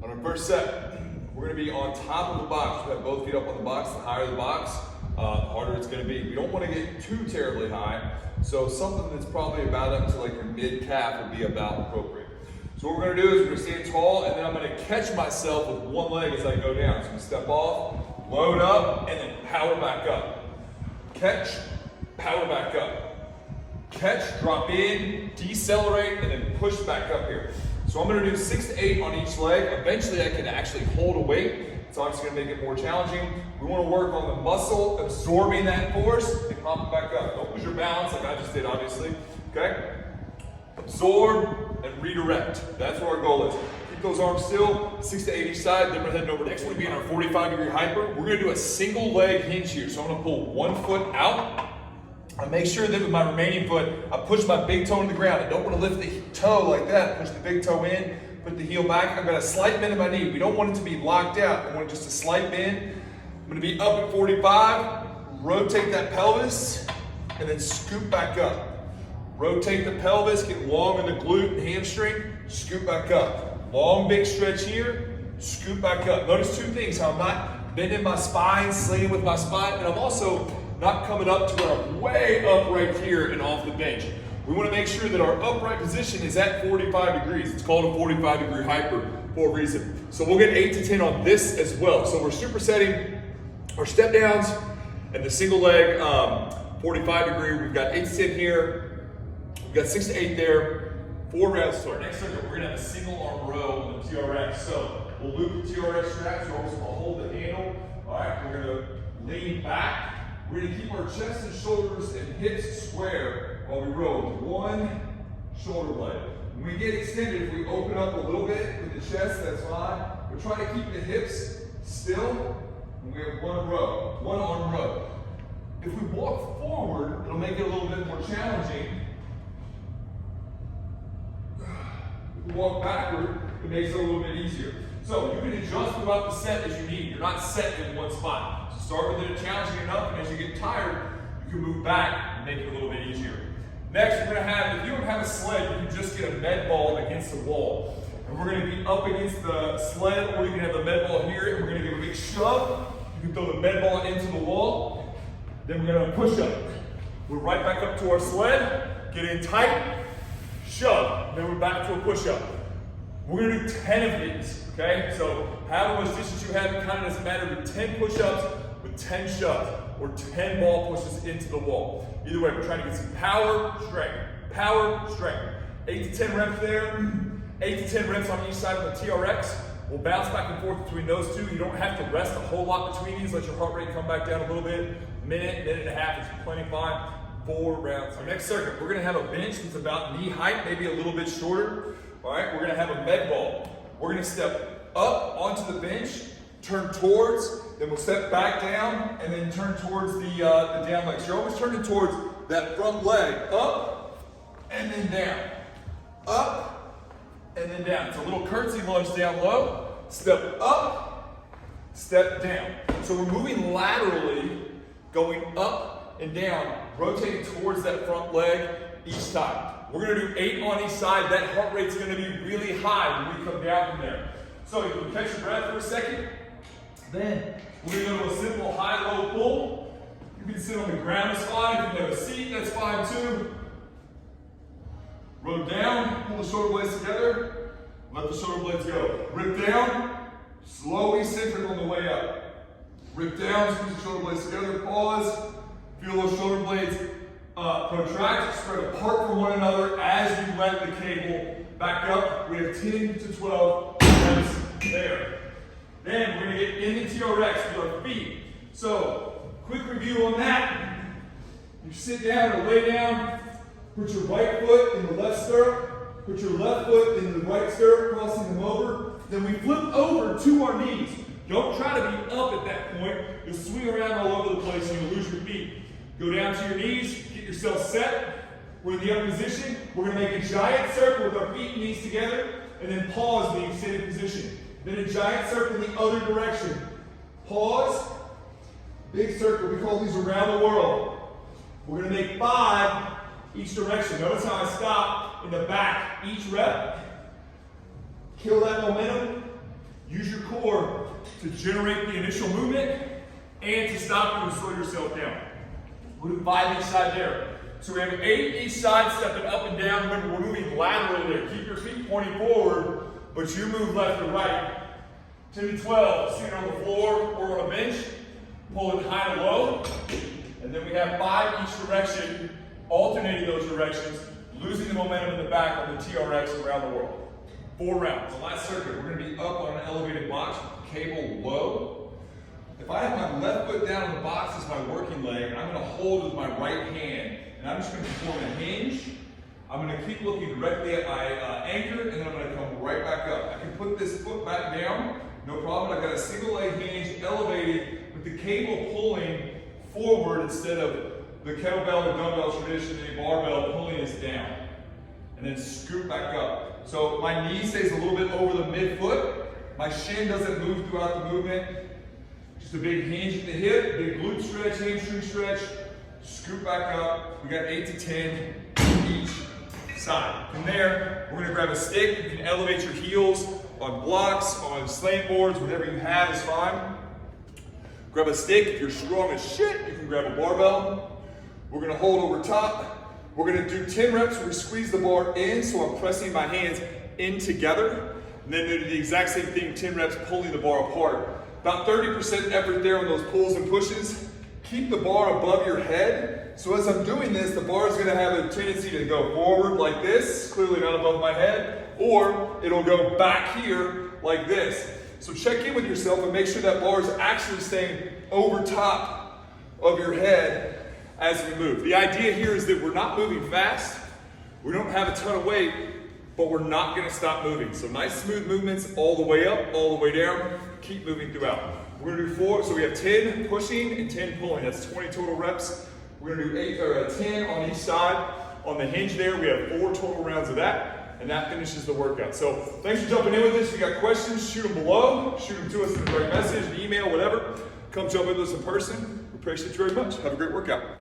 On our first set, we're going to be on top of the box. We have both feet up on the box. The higher the box, the harder it's going to be. We don't want to get too terribly high, so something that's probably about up to like your mid-calf would be about appropriate. So what we're going to do is we're going to stand tall, and then I'm going to catch myself with one leg as I go down. So I'm going to step off, load up, and then power back up. Catch, power back up. Catch, drop in, decelerate, and then push back up here. So I'm going to do 6 to 8 on each leg. Eventually I can actually hold a weight. It's obviously going to make it more challenging. We want to work on the muscle absorbing that force and pop it back up. Don't lose your balance like I just did, obviously. Okay? Absorb and redirect. That's what our goal is. Keep those arms still, 6 to 8 each side, then we're heading over. Next, we're going to be in our 45-degree hyper. We're going to do a single leg hinge here. So I'm going to pull one foot out. I make sure that with my remaining foot, I push my big toe to the ground. I don't want to lift the toe like that. Push the big toe in, put the heel back. I've got a slight bend in my knee. We don't want it to be locked out. I want just a slight bend. I'm going to be up at 45. Rotate that pelvis, and then scoop back up. Rotate the pelvis, get long in the glute and hamstring, scoop back up. Long big stretch here, scoop back up. Notice two things, how I'm not bending my spine, slinging with my spine, and I'm also not coming up to where I'm way up right here and off the bench. We want to make sure that our upright position is at 45 degrees. It's called a 45-degree hyper for a reason. So we'll get 8 to 10 on this as well. So we're supersetting our step downs and the single leg 45 degree. We've got 8 to 10 here. We've got 6 to 8 there. 4 rounds. So our next circuit, we're going to have a single arm row on the TRX. So we'll loop the TRX straps. We're always going to hold the handle. All right, we're going to lean back. We're going to keep our chest and shoulders and hips square while we row with one shoulder blade. When we get extended, if we open up a little bit with the chest, that's fine. We're trying to keep the hips still, and we have one row, one arm row. If we walk forward, it'll make it a little bit more challenging. If we walk backward, it makes it a little bit easier. So you can adjust throughout the set as you need. You're not set in one spot. Start with it challenging enough, and as you get tired, you can move back and make it a little bit easier. Next, we're going to have, if you don't have a sled, you can just get a med ball against the wall. And we're going to be up against the sled, or you can have the med ball here, and we're going to give a big shove. You can throw the med ball into the wall. Then we're going to push up. We're right back up to our sled, get in tight, shove. Then we're back to a push up. We're going to do 10 of these, okay? So however much distance you have, it kind of doesn't matter. Do 10 push-ups with 10 shoves or 10 ball pushes into the wall. Either way, we're trying to get some power, strength, power, strength. 8 to 10 reps there, 8 to 10 reps on each side of the TRX. We'll bounce back and forth between those two. You don't have to rest a whole lot between these. Let your heart rate come back down a little bit. Minute and a half is plenty fine. 4 rounds. Our next circuit, we're going to have a bench that's about knee height, maybe a little bit shorter. All right, we're going to have a med ball. We're going to step up onto the bench, turn towards, then we'll step back down, and then turn towards the down leg. So you're always turning towards that front leg, up, and then down. Up, and then down. It's a little curtsy lunge down low, step up, step down. So we're moving laterally, going up and down, rotating towards that front leg each time. We're going to do 8 on each side. That heart rate's going to be really high when we come down from there. So you can catch your breath for a second. Then we're going to go to a simple high-low pull. You can sit on the ground, that's fine. If you have a seat, that's fine too. Row down, pull the shoulder blades together. Let the shoulder blades go. Rip down, slow eccentric on the way up. Rip down, squeeze the shoulder blades together, pause. Feel those shoulder blades protract, spread apart from one another as you let the cable back up. We have 10 to 12 reps there. Then we're going to get in the TRX with our feet. So, quick review on that. You sit down or lay down, put your right foot in the left stirrup, put your left foot in the right stirrup, crossing them over. Then we flip over to our knees. Don't try to be up at that point. You'll swing around all over the place and you'll lose your feet. Go down to your knees, get yourself set. We're in the up position. We're going to make a giant circle with our feet and knees together, and then pause in the extended position. Then a giant circle in the other direction. Pause, big circle. We call these around the world. We're going to make 5 each direction. Notice how I stop in the back each rep. Kill that momentum. core to generate the initial movement and to stop you and slow yourself down. We'll do 5 each side there. So we have 8 each side, stepping up and down. Remember, we're moving laterally there. Keep your feet pointing forward, but you move left to right. 10 to 12, sitting on the floor or on a bench, pulling high to low. And then we have 5 each direction, alternating those directions, losing the momentum in the back on the TRX around the world. 4 rounds. The last circuit, we're going to be up on an elevated box, cable low. If I have my left foot down on the box as my working leg, I'm going to hold with my right hand, and I'm just going to perform a hinge. I'm going to keep looking directly at my anchor, and then I'm going to come right back up. I can put this foot back down, no problem. I've got a single leg hinge elevated with the cable pulling forward instead of the kettlebell or dumbbell tradition, a barbell pulling us down. And then scoop back up. So my knee stays a little bit over the midfoot. My shin doesn't move throughout the movement. Just a big hinge at the hip, big glute stretch, hamstring stretch. Scoop back up. We got 8 to 10 each side. From there, we're gonna grab a stick. You can elevate your heels on blocks, on slant boards, whatever you have is fine. Grab a stick. If you're strong as shit, you can grab a barbell. We're gonna hold over top. We're gonna do 10 reps where we squeeze the bar in, so I'm pressing my hands in together. And then do the exact same thing, 10 reps pulling the bar apart. About 30% effort there on those pulls and pushes. Keep the bar above your head. So as I'm doing this, the bar is gonna have a tendency to go forward like this, clearly not above my head, or it'll go back here like this. So check in with yourself and make sure that bar is actually staying over top of your head as we move. The idea here is that we're not moving fast, we don't have a ton of weight, but we're not gonna stop moving. So nice smooth movements all the way up, all the way down, keep moving throughout. We're gonna do 4, so we have 10 pushing and 10 pulling. That's 20 total reps. We're gonna do 10 on each side. On the hinge there, we have 4 total rounds of that, and that finishes the workout. So thanks for jumping in with us. If you got questions, shoot them below, shoot them to us in a direct message, an email, whatever. Come jump in with us in person. We appreciate you very much. Have a great workout.